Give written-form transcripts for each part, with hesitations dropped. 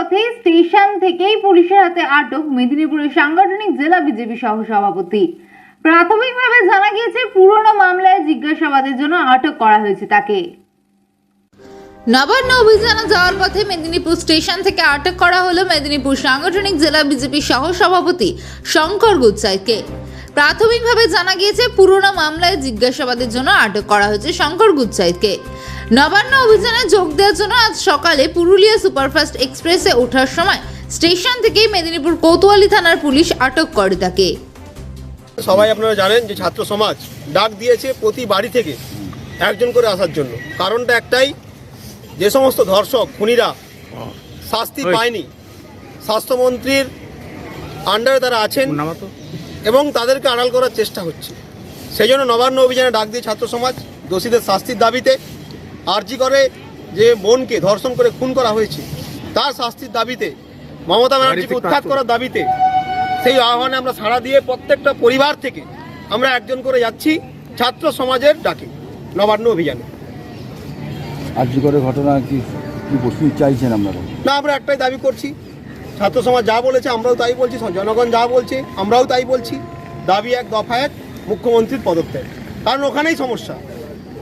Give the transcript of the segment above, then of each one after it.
পথে স্টেশন থেকেই পুলিশের হাতে আটক মেদিনীপুরের সাংগঠনিক জেলা বিজেপি সহসভাপতি। প্রাথমিকভাবে জানা গিয়েছে পুরনো মামলায় জিজ্ঞাসাবাদের জন্য আটক করা হয়েছে তাকে। নবান্ন অভিযানে যাওয়ার পথে মেদিনীপুর স্টেশন থেকে আটক করা হলো মেদিনীপুর সাংগঠনিক জেলা বিজেপি সহসভাপতি শঙ্কর গুচ্ছাইকে। প্রাথমিকভাবে জানা গিয়েছে পুরনো মামলায় জিজ্ঞাসাবাদের জন্য আটক করা হয়েছে শঙ্কর গুচ্ছাইকে। নবান্ন অভিযানে যোগ দেওয়ার জন্য আজ সকালে পুরুলিয়া সুপারফাস্ট এক্সপ্রেসে ওঠার সময় স্টেশন থেকেই মেদিনীপুর কোতোয়ালি থানার পুলিশ আটক করে তাকে। সবাই আপনারা জানেন যে ছাত্র সমাজ ডাক দিয়েছে প্রতি বাড়ি থেকে একজন করে আসার জন্য। কারণটা একটাই, যে সমস্ত ধর্ষক খুনিরা শাস্তি পায়নি, স্বাস্থ্যমন্ত্রীর আন্ডারে তারা আছেন এবং তাদেরকে আড়াল করার চেষ্টা হচ্ছে। সেই জন্য নবান্ন অভিযানে ডাক দিয়ে ছাত্র সমাজ দোষীদের শাস্তির দাবিতে, আরজি করে যে বোনকে ধর্ষণ করে খুন করা হয়েছে তার শাস্তির দাবিতে, মমতা ব্যানার্জিকে উৎখাত করার দাবিতে, সেই আহ্বানে আমরা সাড়া দিয়ে প্রত্যেকটা পরিবার থেকে আমরা একজন করে যাচ্ছি ছাত্র সমাজের ডাকে নবান্ন অভিযানে। আরজি করে ঘটনা কি প্রশ্ন চাইছেন আপনারা? না, আমরা একটাই দাবি করছি, ছাত্র সমাজ যা বলেছে আমরাও তাই বলছি, জনগণ যা বলছে আমরাও তাই বলছি। দাবি এক, দফা এক, মুখ্যমন্ত্রীর পদত্যাগ। কারণ ওখানেই সমস্যা,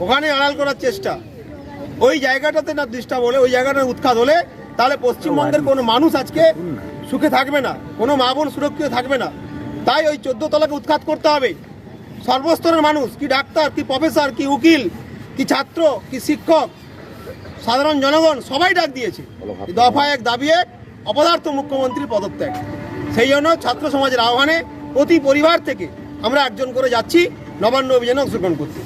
ওখানে আড়াল করার চেষ্টা। ওই জায়গাটাতে না ডিস্টার্ব হলে, ওই জায়গাটা উৎখাত হলে তাহলে পশ্চিমবঙ্গের কোনো মানুষ আজকে সুখে থাকবে না, কোনো মা বোন সুরক্ষিত থাকবে না। তাই ওই 14 তলাকে উৎখাত করতে হবে। সর্বস্তরের মানুষ, কি ডাক্তার, কি প্রফেসর, কি উকিল, কি ছাত্র, কি শিক্ষক, সাধারণ জনগণ সবাই ডাক দিয়েছে দফা এক, দাবি এক, অপদার্থ মুখ্যমন্ত্রীর পদত্যাগ। সেই জন্য ছাত্র সমাজের আহ্বানে প্রতি পরিবার থেকে আমরা একজন করে যাচ্ছি নবান্ন অভিযানে অংশগ্রহণ করতে।